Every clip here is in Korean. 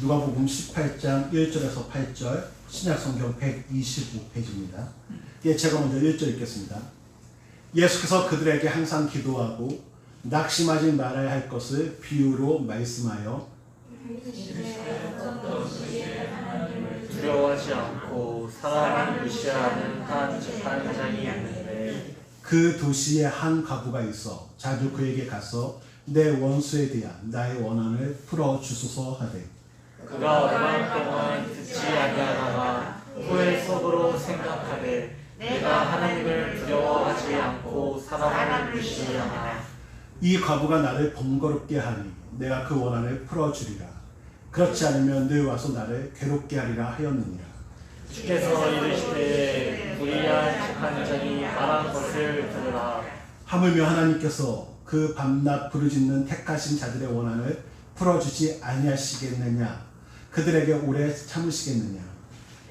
누가복음 18장 1절에서 8절, 신약성경 125페이지입니다. 예, 제가 먼저 1절 읽겠습니다. 예수께서 그들에게 항상 기도하고 낙심하지 말아야 할 것을 비유로 말씀하여 두려워하지 않고 사람이 무시하는 한 재판장이 있는데 그 도시에 한 과부가 있어 자주 그에게 가서 내 원수에 대한 나의 원한을 풀어 주소서 하되 그가 오랜 동안 듣지 아니하다가 후에 속으로 생각하되 내가 하나님을 두려워하지 않고 사람을 무시하나 이 과부가 나를 번거롭게 하니 내가 그 원한을 풀어주리라. 그렇지 않으면 늘 와서 나를 괴롭게 하리라 하였느니라. 주께서 이르시되 불의한 재판장이 말한 것을 들으라. 하물며 하나님께서 그 밤낮 부르짖는 택하신 자들의 원한을 풀어주지 아니하시겠느냐? 그들에게 오래 참으시겠느냐?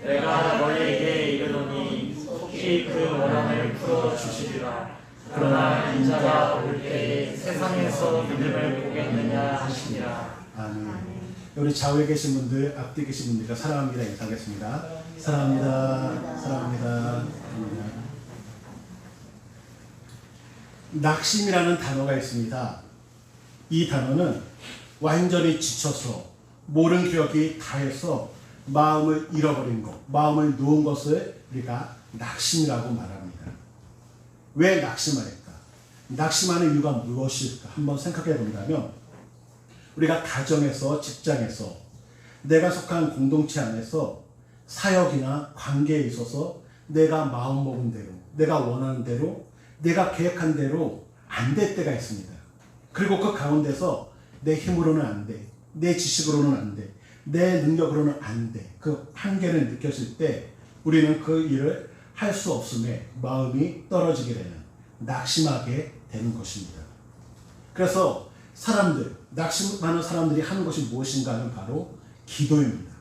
내가 너희에게 이르노니 속히 그 원한을 풀어주시리라. 그러나 인자가 올 때에 세상에서 믿음을 보겠느냐 하시니라. 아멘. 우리 좌우에 계신 분들, 앞뒤에 계신 분들과 사랑합니다 인사하겠습니다. 사랑합니다. 사랑합니다. 낙심이라는 단어가 있습니다. 이 단어는 완전히 지쳐서 모른 기억이 다해서 마음을 잃어버린 것, 마음을 놓은 것을 우리가 낙심이라고 말합니다. 왜 낙심할까? 낙심하는 이유가 무엇일까? 한번 생각해 본다면 우리가 가정에서, 직장에서, 내가 속한 공동체 안에서 사역이나 관계에 있어서 내가 마음먹은 대로, 내가 원하는 대로, 내가 계획한 대로 안 될 때가 있습니다. 그리고 그 가운데서 내 힘으로는 안 돼, 내 지식으로는 안 돼, 내 능력으로는 안 돼. 그 한계를 느꼈을 때 우리는 그 일을 할 수 없음에 마음이 떨어지게 되는, 낙심하게 되는 것입니다. 그래서 낙심하는 사람들이 하는 것이 무엇인가 하면 바로 기도입니다.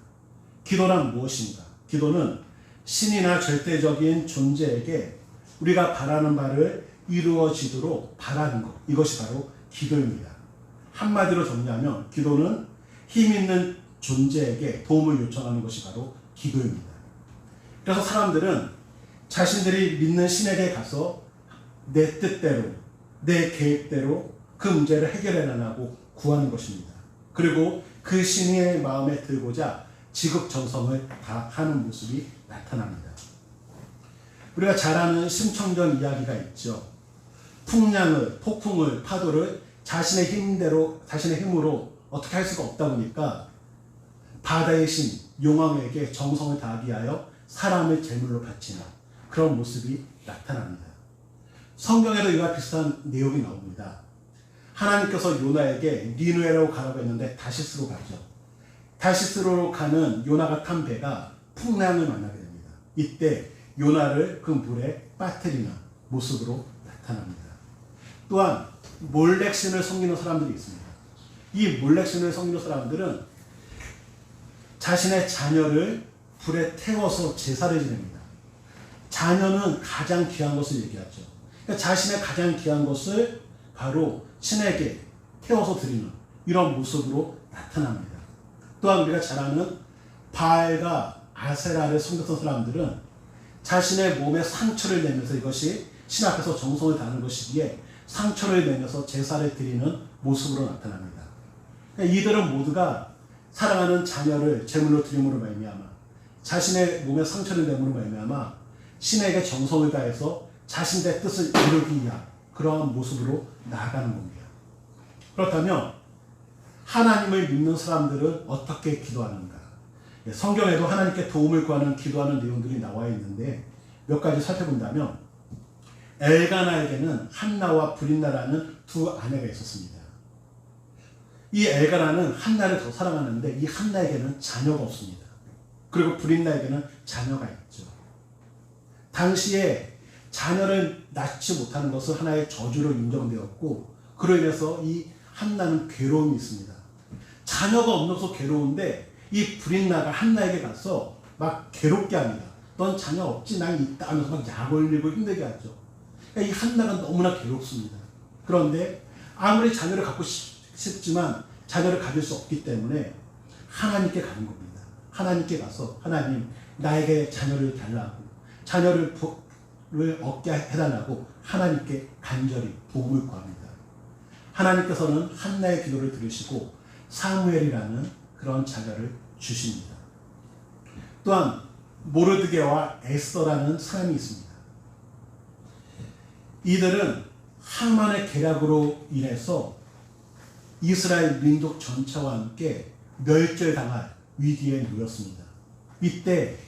기도란 무엇인가? 기도는 신이나 절대적인 존재에게 우리가 바라는 바를 이루어지도록 바라는 것, 이것이 바로 기도입니다. 한마디로 정리하면 기도는 힘 있는 존재에게 도움을 요청하는 것이 바로 기도입니다. 그래서 사람들은 자신들이 믿는 신에게 가서 내 뜻대로, 내 계획대로 그 문제를 해결해내라고 구하는 것입니다. 그리고 그 신의 마음에 들고자 지극정성을 다하는 모습이 나타납니다. 우리가 잘 아는 심청전 이야기가 있죠. 폭풍을, 파도를 자신의 힘으로 어떻게 할 수가 없다 보니까 바다의 신, 용왕에게 정성을 다하기 위하여 사람을 제물로 바치는 그런 모습이 나타납니다. 성경에도 이와 비슷한 내용이 나옵니다. 하나님께서 요나에게 니느웨로 가라고 했는데 다시스로 가죠. 다시스로 가는 요나가 탄 배가 풍랑을 만나게 됩니다. 이때 요나를 그 물에 빠뜨리는 모습으로 나타납니다. 또한 몰렉신을 섬기는 사람들이 있습니다. 이 몰렉신을 섬기는 사람들은 자신의 자녀를 불에 태워서 제사를 지냅니다. 자녀는 가장 귀한 것을 얘기하죠. 그러니까 자신의 가장 귀한 것을 바로 신에게 태워서 드리는 이런 모습으로 나타납니다. 또한 우리가 잘 아는 바알과 아세라를 섬겼던 사람들은 자신의 몸에 상처를 내면서 이것이 신 앞에서 정성을 다하는 것이기에 상처를 내면서 제사를 드리는 모습으로 나타납니다. 그러니까 이들은 모두가 사랑하는 자녀를 제물로 드림으로 말미암아 자신의 몸에 상처를 내므로 말미암아 신에게 정성을 다해서 자신의 뜻을 이루기 위한 그러한 모습으로 나아가는 겁니다. 그렇다면 하나님을 믿는 사람들은 어떻게 기도하는가? 성경에도 하나님께 도움을 구하는 기도하는 내용들이 나와 있는데 몇 가지 살펴본다면 엘가나에게는 한나와 브린나라는 두 아내가 있었습니다. 이 엘가나는 한나를 더 사랑하는데 이 한나에게는 자녀가 없습니다. 그리고 브린나에게는 자녀가 있죠. 당시에 자녀를 낳지 못하는 것은 하나의 저주로 인정되었고 그로 인해서 이 한나는 괴로움이 있습니다. 자녀가 없어서 괴로운데 이 브린나가 한나에게 가서 막 괴롭게 합니다. 넌 자녀 없지? 난 있다 하면서 막 약 올리고 힘들게 하죠. 그러니까 이 한나가 너무나 괴롭습니다. 그런데 아무리 자녀를 갖고 싶지만 자녀를 가질 수 없기 때문에 하나님께 가는 겁니다. 하나님께 가서 하나님 나에게 자녀를 달라고 자녀를 얻게 해달라고 하나님께 간절히 도움을 구합니다. 하나님께서는 한나의 기도를 들으시고 사무엘이라는 그런 자녀를 주십니다. 또한 모르드게와 에스더라는 사람이 있습니다. 이들은 하만의 계략으로 인해서 이스라엘 민족 전체와 함께 멸절당할 위기에 놓였습니다. 이때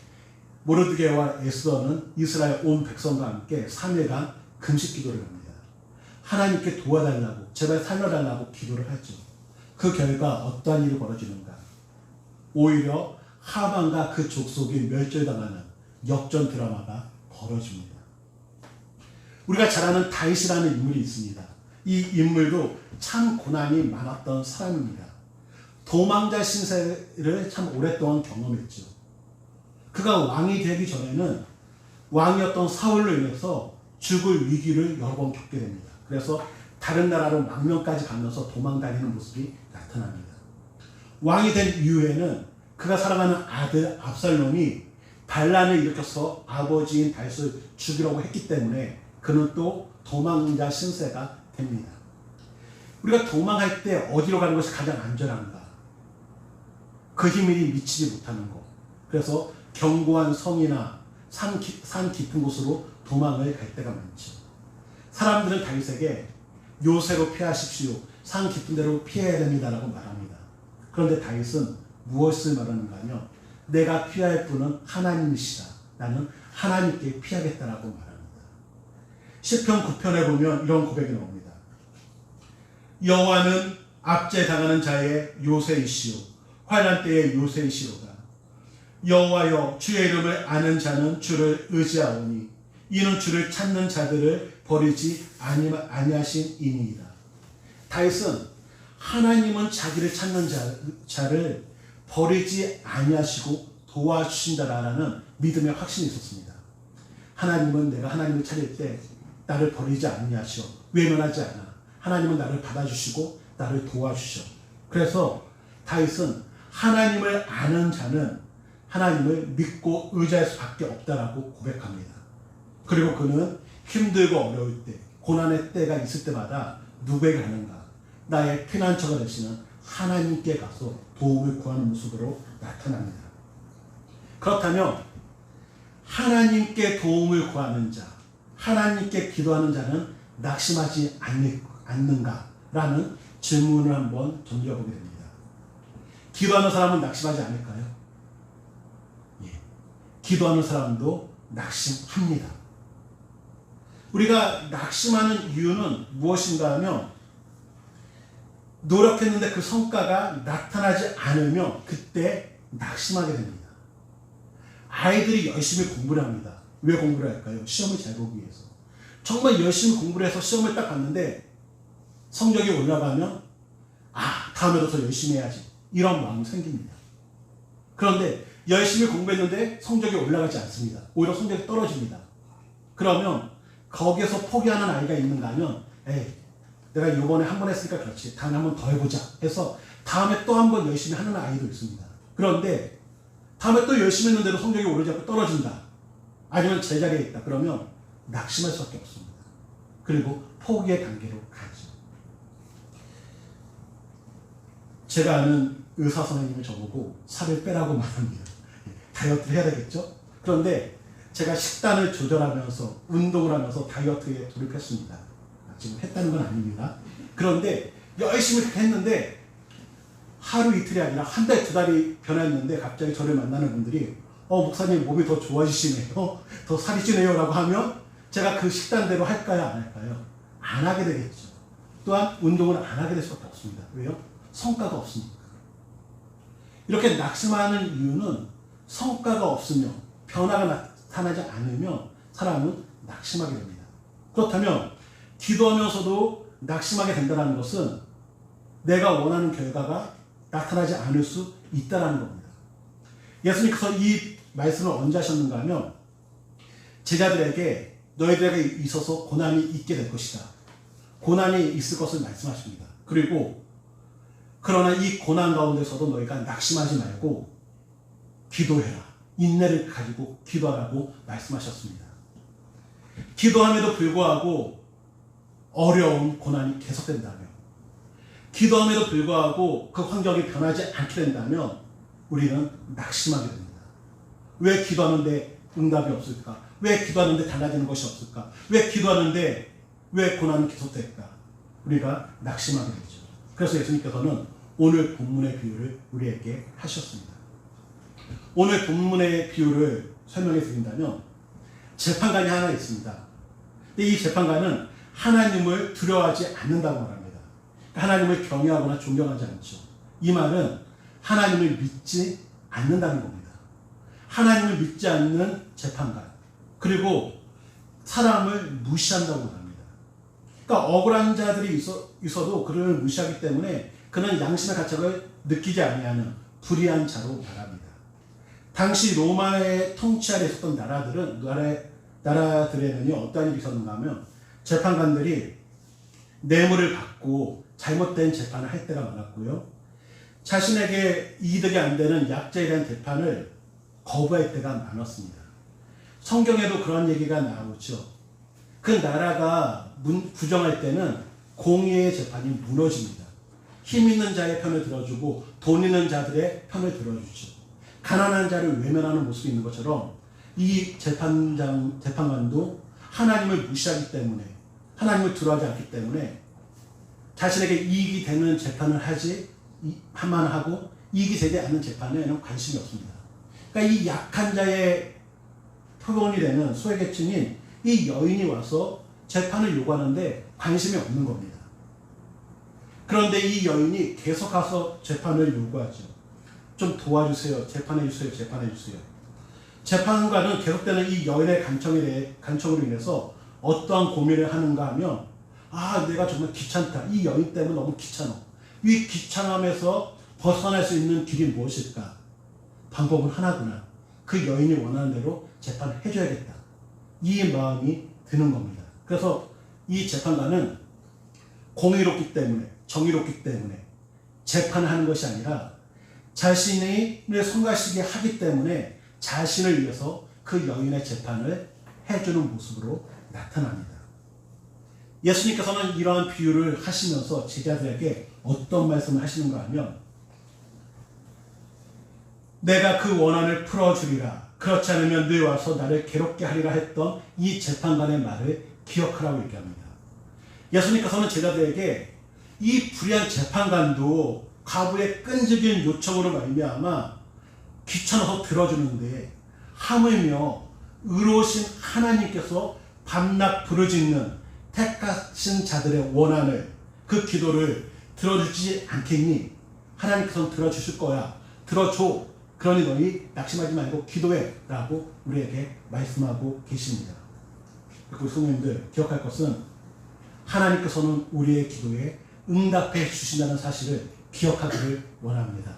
모르드게와 에스더는 이스라엘 온 백성과 함께 3일간 금식 기도를 합니다. 하나님께 도와달라고 제발 살려달라고 기도를 하죠. 그 결과 어떠한 일이 벌어지는가? 오히려 하만과 그 족속이 멸절당하는 역전 드라마가 벌어집니다. 우리가 잘 아는 다윗이라는 인물이 있습니다. 이 인물도 참 고난이 많았던 사람입니다. 도망자 신세를 참 오랫동안 경험했죠. 그가 왕이 되기 전에는 왕이었던 사울로 인해서 죽을 위기를 여러 번 겪게 됩니다. 그래서 다른 나라로 망명까지 가면서 도망다니는 모습이 나타납니다. 왕이 된 이후에는 그가 사랑하는 아들 압살롬이 반란을 일으켜서 아버지인 다윗을 죽이려고 했기 때문에 그는 또 도망자 신세가 됩니다. 우리가 도망할 때 어디로 가는 것이 가장 안전한가? 그 힘이 미치지 못하는 것. 그래서 견고한 성이나 산 깊은 곳으로 도망을 갈 때가 많죠. 사람들은 다윗에게 요새로 피하십시오. 산 깊은 데로 피해야 됩니다라고 말합니다. 그런데 다윗은 무엇을 말하는가 하면 내가 피할 분은 하나님이시다. 나는 하나님께 피하겠다라고 말합니다. 시편 9편에 보면 이런 고백이 나옵니다. 여호와는 압제당하는 자의 요새이시오 환난 때의 요새이시로다. 여호와여 주의 이름을 아는 자는 주를 의지하오니 이는 주를 찾는 자들을 버리지 아니하심이니이다. 다윗은 하나님은 자기를 찾는 자를 버리지 아니하시고 도와주신다라는 믿음의 확신이 있었습니다. 하나님은 내가 하나님을 찾을 때 나를 버리지 아니하시오. 외면하지 않아. 하나님은 나를 받아주시고 나를 도와주셔. 그래서 다윗은 하나님을 아는 자는 하나님을 믿고 의지할 수밖에 없다라고 고백합니다. 그리고 그는 힘들고 어려울 때, 고난의 때가 있을 때마다 누구에게 가는가? 나의 피난처가 되시는 하나님께 가서 도움을 구하는 모습으로 나타납니다. 그렇다면 하나님께 도움을 구하는 자, 하나님께 기도하는 자는 낙심하지 않는가라는 질문을 한번 던져보게 됩니다. 기도하는 사람은 낙심하지 않을까요? 예. 기도하는 사람도 낙심합니다. 우리가 낙심하는 이유는 무엇인가 하면 노력했는데 그 성과가 나타나지 않으면 그때 낙심하게 됩니다. 아이들이 열심히 공부를 합니다. 왜 공부를 할까요? 시험을 잘 보기 위해서. 정말 열심히 공부를 해서 시험을 딱 봤는데 성적이 올라가면 다음에도 더 열심히 해야지 이런 마음이 생깁니다. 그런데 열심히 공부했는데 성적이 올라가지 않습니다. 오히려 성적이 떨어집니다. 그러면 거기에서 포기하는 아이가 있는가 하면 내가 이번에 한 번 했으니까 그렇지 다음에 한 번 더 해보자 해서 다음에 또 한 번 열심히 하는 아이도 있습니다. 그런데 다음에 또 열심히 했는데도 성적이 오르지 않고 떨어진다. 아니면 제자리에 있다. 그러면 낙심할 수밖에 없습니다. 그리고 포기의 단계로 가죠. 제가 아는 의사 선생님이 저보고 살을 빼라고 말합니다. 다이어트를 해야 되겠죠? 그런데 제가 식단을 조절하면서 운동을 하면서 다이어트에 돌입했습니다. 지금 했다는 건 아닙니다. 그런데 열심히 했는데 하루 이틀이 아니라 한 달, 두 달이 변했는데 갑자기 저를 만나는 분들이 목사님 몸이 더 좋아지시네요. 더 살이 찌네요. 라고 하면 제가 그 식단대로 할까요? 안 할까요? 안 하게 되겠죠. 또한 운동을 안 하게 될 수밖에 없습니다. 왜요? 성과가 없으니까. 이렇게 낙심하는 이유는 성과가 없으면 변화가 나타나지 않으면 사람은 낙심하게 됩니다. 그렇다면 기도하면서도 낙심하게 된다는 것은 내가 원하는 결과가 나타나지 않을 수 있다는 겁니다. 예수님께서 이 말씀을 언제 하셨는가 하면 제자들에게 너희들에게 있어서 고난이 있게 될 것이다. 고난이 있을 것을 말씀하십니다. 그리고 그러나 이 고난 가운데서도 너희가 낙심하지 말고 기도해라. 인내를 가지고 기도하라고 말씀하셨습니다. 기도함에도 불구하고 어려운 고난이 계속된다면, 기도함에도 불구하고 그 환경이 변하지 않게 된다면 우리는 낙심하게 됩니다. 왜 기도하는데 응답이 없을까? 왜 기도하는데 달라지는 것이 없을까? 왜 기도하는데 왜 고난은 계속될까? 우리가 낙심하게 되죠. 그래서 예수님께서는 오늘 본문의 비유를 우리에게 하셨습니다. 오늘 본문의 비유를 설명해 드린다면 재판관이 하나 있습니다. 근데 이 재판관은 하나님을 두려워하지 않는다고 말합니다. 하나님을 경외하거나 존경하지 않죠. 이 말은 하나님을 믿지 않는다는 겁니다. 하나님을 믿지 않는 재판관, 그리고 사람을 무시한다고 말합니다. 그러니까 억울한 자들이 있어도 그를 무시하기 때문에 그는 양심의 가책을 느끼지 아니하는 불의한 자로 말합니다. 당시 로마의 통치 아래 있었던 나라들에는요, 어떤 일이 있었는가 하면 재판관들이 뇌물을 받고 잘못된 재판을 할 때가 많았고요. 자신에게 이득이 안 되는 약자에 대한 재판을 거부할 때가 많았습니다. 성경에도 그런 얘기가 나오죠. 그 나라가 부정할 때는 공의의 재판이 무너집니다. 힘 있는 자의 편을 들어주고 돈 있는 자들의 편을 들어주죠. 가난한 자를 외면하는 모습이 있는 것처럼 이 재판관도 하나님을 무시하기 때문에, 하나님을 두려워하지 않기 때문에 자신에게 이익이 되는 재판을 하만 하고 이익이 되지 않는 재판에는 관심이 없습니다. 그러니까 이 약한 자의 표본이 되는 소외계층인 이 여인이 와서 재판을 요구하는데 관심이 없는 겁니다. 그런데 이 여인이 계속 가서 재판을 요구하죠. 좀 도와주세요. 재판해주세요. 재판해주세요. 재판관은 계속되는 이 여인의 간청으로 인해서 어떠한 고민을 하는가 하면, 내가 정말 귀찮다. 이 여인 때문에 너무 귀찮아. 이 귀찮음에서 벗어날 수 있는 길이 무엇일까? 방법은 하나구나. 그 여인이 원하는 대로 재판을 해줘야겠다. 이 마음이 드는 겁니다. 그래서 이 재판관은 공의롭기 때문에, 정의롭기 때문에 재판을 하는 것이 아니라 자신을 성가시게 하기 때문에 자신을 위해서 그 여인의 재판을 해주는 모습으로 나타납니다. 예수님께서는 이러한 비유를 하시면서 제자들에게 어떤 말씀을 하시는가 하면, 내가 그 원한을 풀어주리라. 그렇지 않으면 늘 와서 나를 괴롭게 하리라 했던 이 재판관의 말을 기억하라고 얘기합니다. 예수님께서는 제자들에게 이 불의한 재판관도 과부의 끈질긴 요청으로 말미암아 귀찮아서 들어주는데, 하물며 의로우신 하나님께서 밤낮 부르짖는 택하신 자들의 원한을, 그 기도를 들어주지 않겠니? 하나님께서는 들어주실 거야. 들어줘. 그러니 너희 낙심하지 말고 기도해 라고 우리에게 말씀하고 계십니다. 그리고 성도님들 기억할 것은, 하나님께서는 우리의 기도에 응답해 주신다는 사실을 기억하기를 원합니다.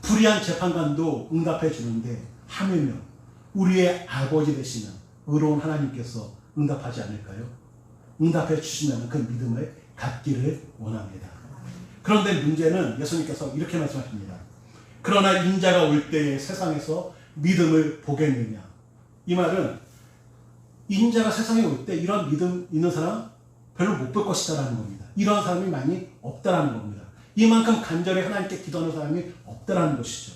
불의한 재판관도 응답해 주는데 하물며 우리의 아버지 되시는 의로운 하나님께서 응답하지 않을까요? 응답해 주신다는 그 믿음을 갖기를 원합니다. 그런데 문제는 예수님께서 이렇게 말씀하십니다. 그러나 인자가 올 때에 세상에서 믿음을 보겠느냐. 이 말은 인자가 세상에 올 때 이런 믿음 있는 사람 별로 못 볼 것이다라는 겁니다. 이런 사람이 많이 없다라는 겁니다. 이만큼 간절히 하나님께 기도하는 사람이 없다라는 것이죠.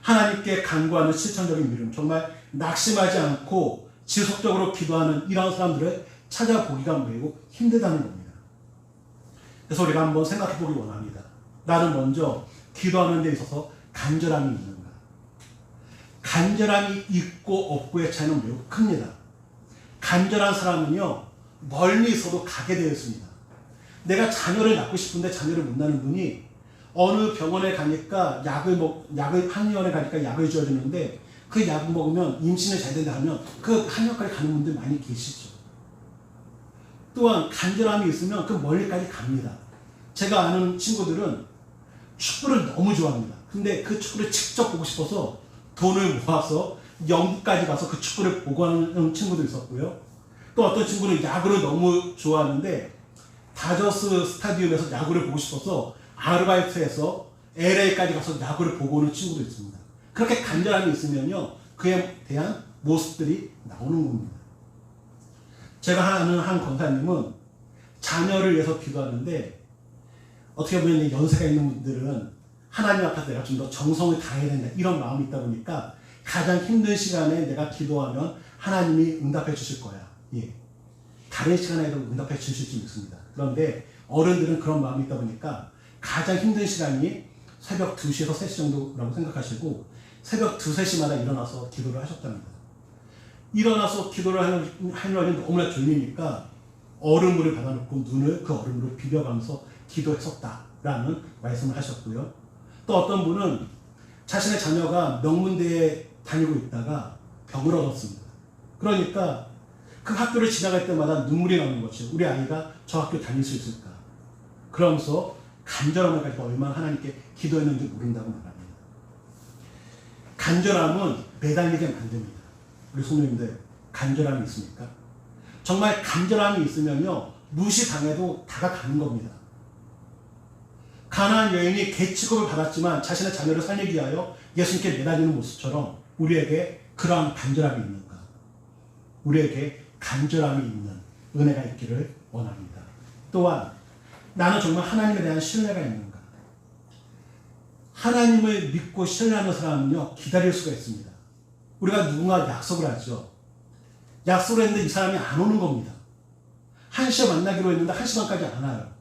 하나님께 간구하는 실천적인 믿음, 정말 낙심하지 않고 지속적으로 기도하는 이런 사람들을 찾아보기가 매우 힘들다는 겁니다. 그래서 우리가 한번 생각해 보기 원합니다. 나는 먼저 기도하는 데 있어서 간절함이 있는가? 간절함이 있고 없고의 차이는 매우 큽니다. 간절한 사람은요, 멀리 있어도 가게 되어 있습니다. 내가 자녀를 낳고 싶은데 자녀를 못 낳는 분이 어느 병원에 가니까 한의원에 가니까 약을 지어주는데 그 약을 먹으면 임신을 잘 된다 하면 그 한의원까지 가는 분들 많이 계시죠. 또한 간절함이 있으면 그 멀리까지 갑니다. 제가 아는 친구들은 축구를 너무 좋아합니다. 근데 그 축구를 직접 보고 싶어서 돈을 모아서 영국까지 가서 그 축구를 보고 하는 친구도 있었고요. 또 어떤 친구는 야구를 너무 좋아하는데 다저스 스타디움에서 야구를 보고 싶어서 아르바이트해서 LA까지 가서 야구를 보고 오는 친구도 있습니다. 그렇게 간절함이 있으면요, 그에 대한 모습들이 나오는 겁니다. 제가 아는 한 권사님은 자녀를 위해서 기도하는데, 어떻게 보면 연세가 있는 분들은 하나님 앞에서 내가 좀 더 정성을 다해야 된다, 이런 마음이 있다 보니까 가장 힘든 시간에 내가 기도하면 하나님이 응답해 주실 거야. 예. 다른 시간에도 응답해 주실 수 있습니다. 그런데 어른들은 그런 마음이 있다 보니까 가장 힘든 시간이 새벽 2시에서 3시 정도라고 생각하시고 새벽 2, 3시마다 일어나서 기도를 하셨답니다. 일어나서 기도를 하려니 너무나 졸리니까 얼음물을 받아놓고 눈을 그 얼음으로 비벼가면서 기도했었다라는 말씀을 하셨고요. 또 어떤 분은 자신의 자녀가 명문대에 다니고 있다가 병을 얻었습니다. 그러니까 그 학교를 지나갈 때마다 눈물이 나는 거죠. 우리 아이가 저 학교 다닐 수 있을까? 그러면서 간절함을 가지고 얼마나 하나님께 기도했는지 모른다고 말합니다. 간절함은 매달리게 만듭니다. 우리 성도님들, 간절함이 있습니까? 정말 간절함이 있으면요, 무시당해도 다가가는 겁니다. 가나안 여인이 개취급을 받았지만 자신의 자녀를 살리기 위하여 예수님께 매달리는 모습처럼 우리에게 그러한 간절함이 있는가? 우리에게 간절함이 있는 은혜가 있기를 원합니다. 또한 나는 정말 하나님에 대한 신뢰가 있는가? 하나님을 믿고 신뢰하는 사람은요, 기다릴 수가 있습니다. 우리가 누군가 약속을 하죠. 약속을 했는데 이 사람이 안 오는 겁니다. 1시에 만나기로 했는데 1시 반까지 안 와요.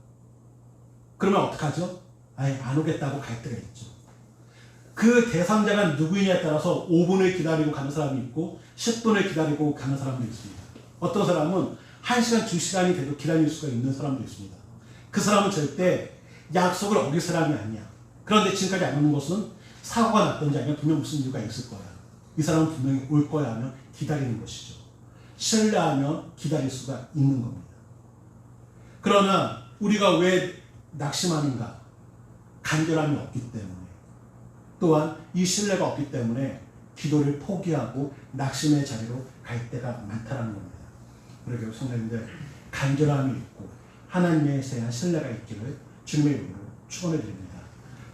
그러면 어떡하죠? 아예 안 오겠다고 갈 때가 있죠. 그 대상자가 누구이냐에 따라서 5분을 기다리고 가는 사람이 있고 10분을 기다리고 가는 사람도 있습니다. 어떤 사람은 1시간, 2시간이 돼도 기다릴 수가 있는 사람도 있습니다. 그 사람은 절대 약속을 어길 사람이 아니야. 그런데 지금까지 안 오는 것은 사고가 났던지 아니면 분명 무슨 이유가 있을 거야. 이 사람은 분명히 올 거야 하면 기다리는 것이죠. 신뢰하면 기다릴 수가 있는 겁니다. 그러나 우리가 왜 낙심하는가? 간절함이 없기 때문에, 또한 이 신뢰가 없기 때문에 기도를 포기하고 낙심의 자리로 갈 때가 많다는 겁니다. 그러게 성도님들, 간절함이 있고 하나님에 대한 신뢰가 있기를 주님의 이름으로 축원해 드립니다.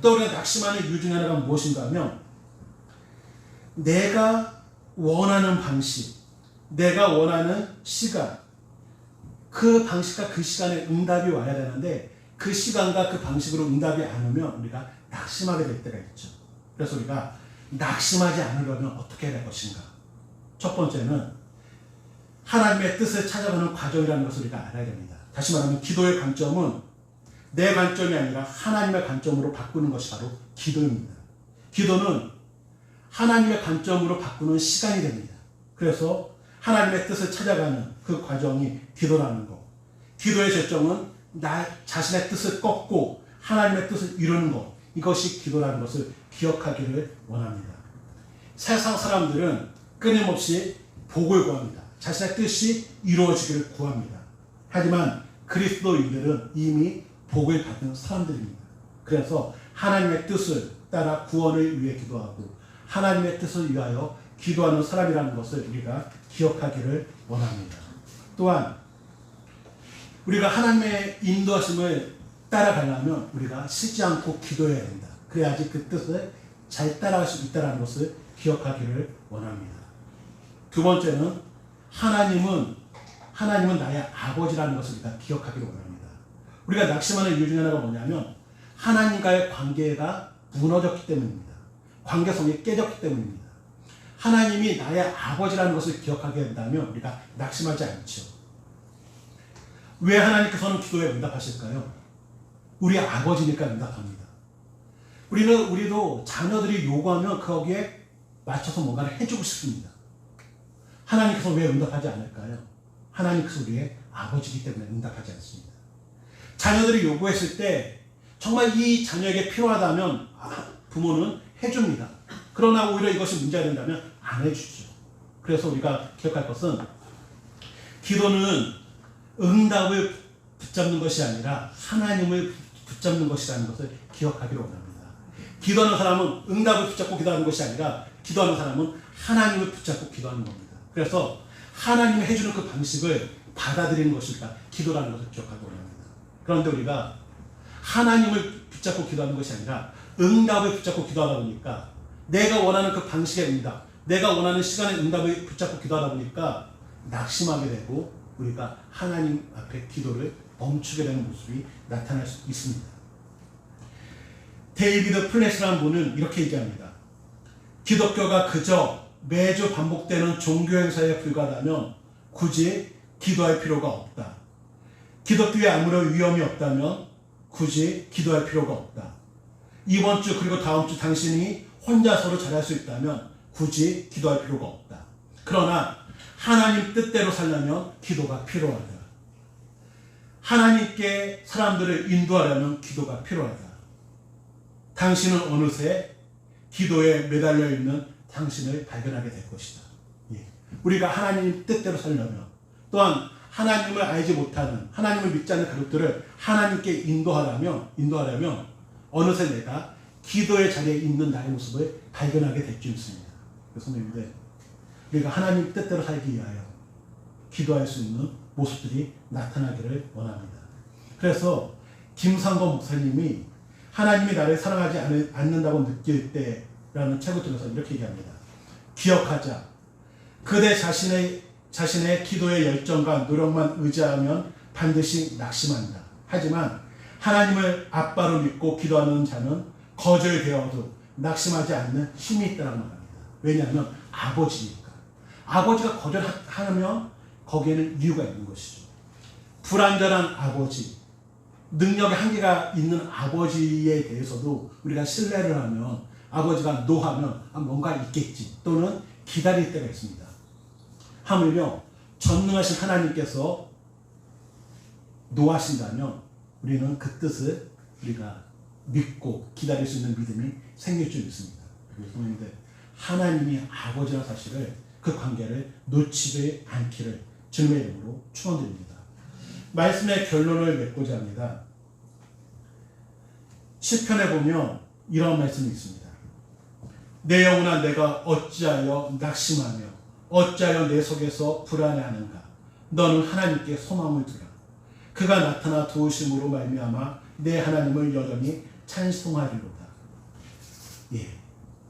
또 우리가 낙심하는 이유 중에 하나가 무엇인가 하면, 내가 원하는 방식, 내가 원하는 시간, 그 방식과 그 시간에 응답이 와야 되는데 그 시간과 그 방식으로 응답이 안 오면 우리가 낙심하게 될 때가 있죠. 그래서 우리가 낙심하지 않으려면 어떻게 해야 될 것인가? 첫 번째는 하나님의 뜻을 찾아가는 과정이라는 것을 우리가 알아야 됩니다. 다시 말하면 기도의 관점은 내 관점이 아니라 하나님의 관점으로 바꾸는 것이 바로 기도입니다. 기도는 하나님의 관점으로 바꾸는 시간이 됩니다. 그래서 하나님의 뜻을 찾아가는 그 과정이 기도라는 것. 기도의 절정은 나 자신의 뜻을 꺾고 하나님의 뜻을 이루는 것. 이것이 기도라는 것을 기억하기를 원합니다. 세상 사람들은 끊임없이 복을 구합니다. 자신의 뜻이 이루어지기를 구합니다. 하지만 그리스도인들은 이미 복을 받은 사람들입니다. 그래서 하나님의 뜻을 따라 구원을 위해 기도하고 하나님의 뜻을 위하여 기도하는 사람이라는 것을 우리가 기억하기를 원합니다. 또한 우리가 하나님의 인도하심을 따라가려면 우리가 쉬지 않고 기도해야 된다. 그래야지 그 뜻을 잘 따라갈 수 있다는 것을 기억하기를 원합니다. 두 번째는 하나님은 나의 아버지라는 것을 우리가 기억하기를 원합니다. 우리가 낙심하는 이유 중에 하나가 뭐냐면 하나님과의 관계가 무너졌기 때문입니다. 관계성이 깨졌기 때문입니다. 하나님이 나의 아버지라는 것을 기억하게 된다면 우리가 낙심하지 않죠. 왜 하나님께서는 기도에 응답하실까요? 우리 아버지니까 응답합니다. 우리도 자녀들이 요구하면 거기에 맞춰서 뭔가를 해주고 싶습니다. 하나님께서 왜 응답하지 않을까요? 하나님께서 우리의 아버지이기 때문에 응답하지 않습니다. 자녀들이 요구했을 때 정말 이 자녀에게 필요하다면 부모는 해줍니다. 그러나 오히려 이것이 문제가 된다면 안 해주죠. 그래서 우리가 기억할 것은 기도는 응답을 붙잡는 것이 아니라 하나님을 붙잡는 것이라는 것을 기억하기를 원합니다. 기도하는 사람은 응답을 붙잡고 기도하는 것이 아니라 기도하는 사람은 하나님을 붙잡고 기도하는 겁니다. 그래서 하나님이 해주는 그 방식을 받아들이는 것이 기도라는 것을 기억하기 원합니다. 그런데 우리가 하나님을 붙잡고 기도하는 것이 아니라 응답을 붙잡고 기도하다 보니까 내가 원하는 그 방식의 응답, 내가 원하는 시간의 응답을 붙잡고 기도하다 보니까 낙심하게 되고 우리가 하나님 앞에 기도를 멈추게 되는 모습이 나타날 수 있습니다. 데이비드 플래시라는 분은 이렇게 얘기합니다. 기독교가 그저 매주 반복되는 종교 행사에 불과하다면 굳이 기도할 필요가 없다. 기독교에 아무런 위험이 없다면 굳이 기도할 필요가 없다. 이번 주 그리고 다음 주 당신이 혼자서로 잘할 수 있다면 굳이 기도할 필요가 없다. 그러나 하나님 뜻대로 살려면 기도가 필요하다. 하나님께 사람들을 인도하려면 기도가 필요하다. 당신은 어느새 기도에 매달려 있는 당신을 발견하게 될 것이다. 우리가 하나님 뜻대로 살려면 또한 하나님을 알지 못하는 하나님을 믿지 않는 가족들을 하나님께 인도하려면 어느새 내가 기도의 자리에 있는 나의 모습을 발견하게 될 줄 믿습니다. 성도님들, 우리가 하나님 뜻대로 살기 위하여 기도할 수 있는 모습들이 나타나기를 원합니다. 그래서 김상건 목사님이 하나님이 나를 사랑하지 않는다고 느낄 때라는 책을 통해서 이렇게 얘기합니다. 기억하자. 그대 자신의 기도의 열정과 노력만 의지하면 반드시 낙심한다. 하지만 하나님을 아빠로 믿고 기도하는 자는 거절되어도 낙심하지 않는 힘이 있다고 말합니다. 왜냐하면 아버지니까. 아버지가 거절하면 거기에는 이유가 있는 것이죠. 불완전한 아버지, 능력의 한계가 있는 아버지에 대해서도 우리가 신뢰를 하면 아버지가 노하면 뭔가 있겠지 또는 기다릴 때가 있습니다. 하물며 전능하신 하나님께서 노하신다면 우리는 그 뜻을 우리가 믿고 기다릴 수 있는 믿음이 생길 줄 믿습니다. 그런데 하나님이 아버지라는 사실을 그 관계를 놓치지 않기를 주님의 이름으로 축원드립니다. 말씀의 결론을 맺고자 합니다. 시편에 보면 이런 말씀이 있습니다. 내 영혼아 내가 어찌하여 낙심하며 어찌하여 내 속에서 불안해하는가. 너는 하나님께 소망을 두라. 그가 나타나 도우심으로 말미암아 내 하나님을 여전히 찬송하리로다.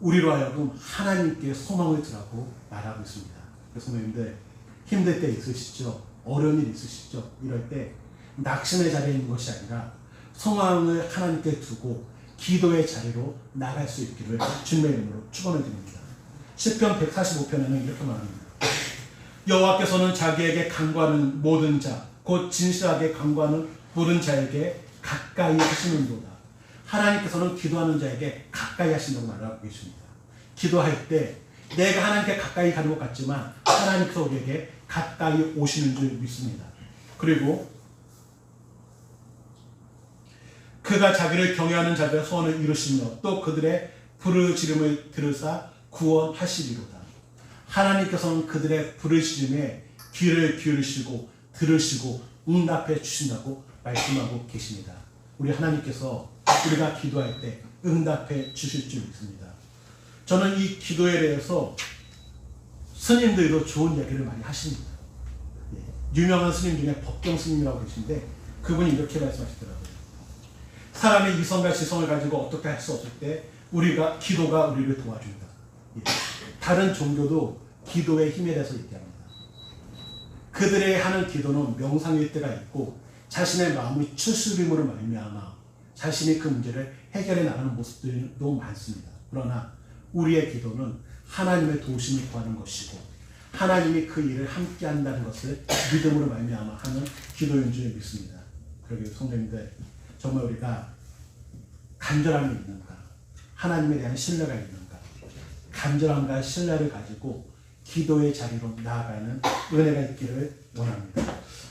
우리로 하여금 하나님께 소망을 두라고 말하고 있습니다. 성도님들, 힘들 때 있으시죠? 어려운 일 있으시죠? 이럴 때 낙심의 자리에 있는 것이 아니라 소망을 하나님께 두고 기도의 자리로 나갈 수 있기를 주님의 이름으로 축원을 드립니다. 시편 145편에는 이렇게 말합니다. 여호와께서는 자기에게 간구하는 모든 자, 곧 진실하게 간구하는 모든 자에게 가까이 하시는도다. 하나님께서는 기도하는 자에게 가까이 하신다고 말하고 계십니다. 기도할 때 내가 하나님께 가까이 가는 것 같지만 하나님께서 우리에게 가까이 오시는 줄 믿습니다. 그리고 그가 자기를 경외하는 자들의 소원을 이루시며 또 그들의 부르짖음을 들으사 구원하시리로다. 하나님께서는 그들의 부르짖음에 귀를 기울이시고 들으시고 응답해 주신다고 말씀하고 계십니다. 우리 하나님께서 우리가 기도할 때 응답해 주실 줄 믿습니다. 저는 이 기도에 대해서 스님들도 좋은 얘기를 많이 하십니다. 유명한 스님 중에 법경 스님이라고 계신데 그분이 이렇게 말씀하시더라고요. 사람의 이성과 지성을 가지고 어떻게 할 수 없을 때 기도가 우리를 도와준다. 다른 종교도 기도의 힘에 대해서 얘기합니다. 그들의 하는 기도는 명상일 때가 있고 자신의 마음의 추스림으로 말미암아 자신이 그 문제를 해결해 나가는 모습들도 많습니다. 그러나 우리의 기도는 하나님의 도우심을 구하는 것이고 하나님이 그 일을 함께 한다는 것을 믿음으로 말미암아 하는 기도인 줄 믿습니다. 그러기에 성도님들, 정말 우리가 간절함이 있는가, 하나님에 대한 신뢰가 있는가, 간절함과 신뢰를 가지고 기도의 자리로 나아가는 은혜가 있기를 원합니다.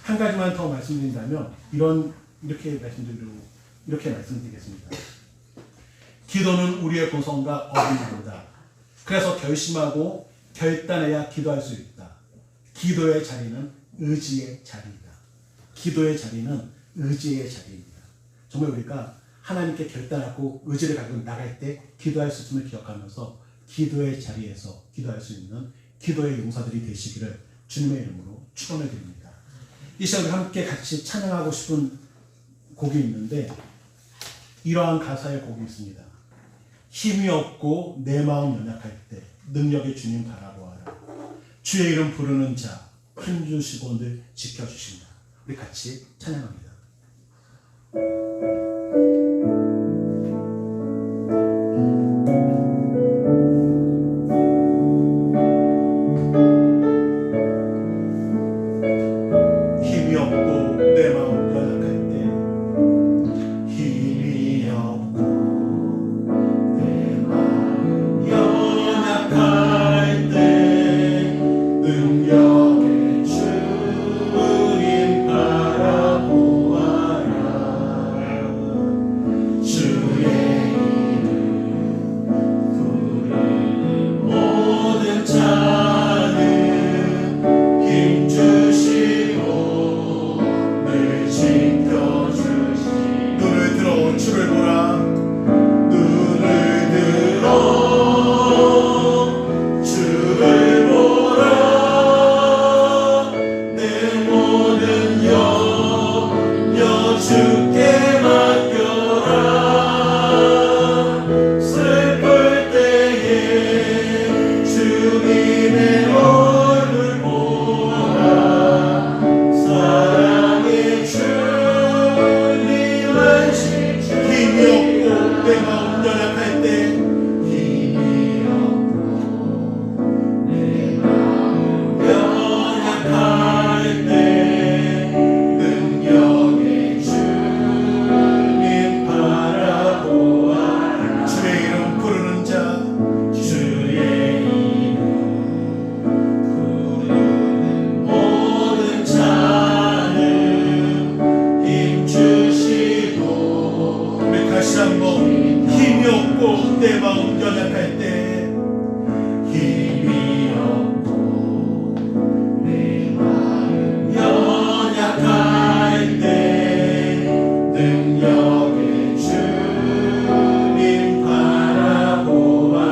한 가지만 더 말씀드린다면 이렇게 말씀드리겠습니다. 기도는 우리의 고성과 어린이보다. 그래서 결심하고 결단해야 기도할 수 있다. 기도의 자리는 의지의 자리이다. 기도의 자리는 의지의 자리입니다. 정말 우리가 하나님께 결단하고 의지를 가지고 나갈 때 기도할 수 있음을 기억하면서 기도의 자리에서 기도할 수 있는 기도의 용사들이 되시기를 주님의 이름으로 축원을 드립니다. 이 시간에 함께 같이 찬양하고 싶은 곡이 있는데 이러한 가사의 곡이 있습니다. 힘이 없고 내 마음 연약할 때 능력의 주님 바라보아라. 주의 이름 부르는 자 힘주시고 늘 지켜주신다. 우리 같이 찬양합니다. 힘이 없고 내 마음 연약할 때 힘이 없고 내 마음 연약할 때 능력의 주님 바라보아라. 주의 이름 부르는 모든 자는 힘주시고 늘 지켜주시. 눈을 들어 주를 보라. 눈을 들어 주를 보라. 내 모든 염려 주께 맡겨라. 슬플 때에 주님의 얼굴 보라. 사랑의 주님을 힘이 없고 내 마음 연약할 때 힘이 없고 내 마음 연약할 때 능력의 주님 바라보아라. 주의 이름 부르는 자 주의 이름 부르는 모든 자는 힘주시고. 우리 다시 한번 힘이 없고 내 마음 연약할 때 힘이 없고 내 마음 연약할 때 능력의 주님 바라보아라.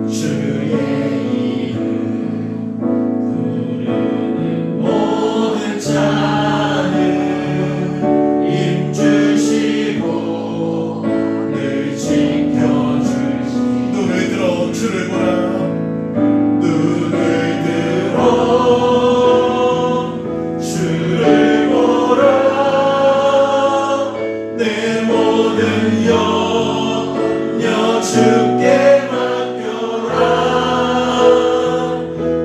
주의 이름 부르는 모든 자는 힘주시고 늘 지켜주시. 눈을 들어 주를 보라. 눈을 들어 주를 보라. 내 모든 염려 주께 맡겨라.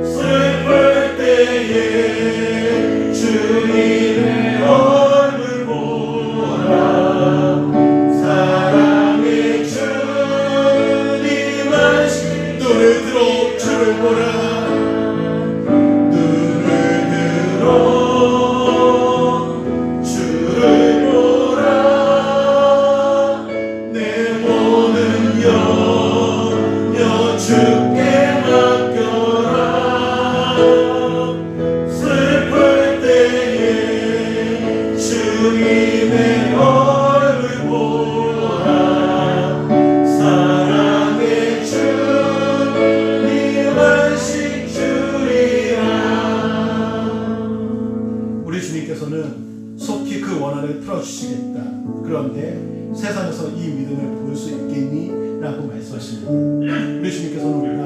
슬플 때에 주님의 얼굴 보라. 사랑의 주님을 눈을 들어 주를 보라. 눈을 들어 주를 보라. 내 모든 염려 주께 맡겨라. 슬플 때에 주님의 얼굴 보라. 사랑의 주님을 식주리라. 우리 주님께서는 속히 그 원한을 풀어주시겠다. 그런데 세상에서 이 믿음을 보일 수 있겠니? 라고 말씀하십니다. 우리 주님께서는 우리가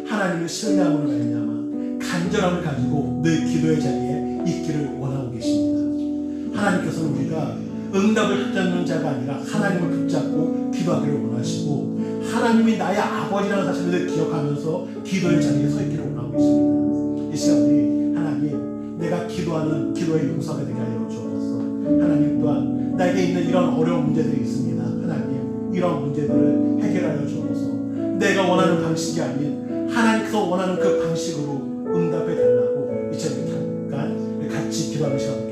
하나님을 신뢰함으로 말미암아 간절함을 가지고 늘 기도의 자리에 있기를 원하고 계십니다. 하나님께서는 우리가 응답을 붙잡는 자가 아니라 하나님을 붙잡고 기도하기를 원하시고 하나님이 나의 아버지라는 사실을 늘 기억하면서 기도의 자리에 서 있기를 원하고 있습니다. 이 시간 우리 하나님, 내가 기도하는 기도의 용사가 되게 하여 주옵소서. 하나님 또한 나에게 있는 이런 어려운 문제들이 있습니다. 하나님, 이런 문제들을 해결하여 주옵소서. 내가 원하는 방식이 아닌 하나님께서 원하는 그 방식으로 응답해 달라고 이제 잠깐 같이 기도하는 시간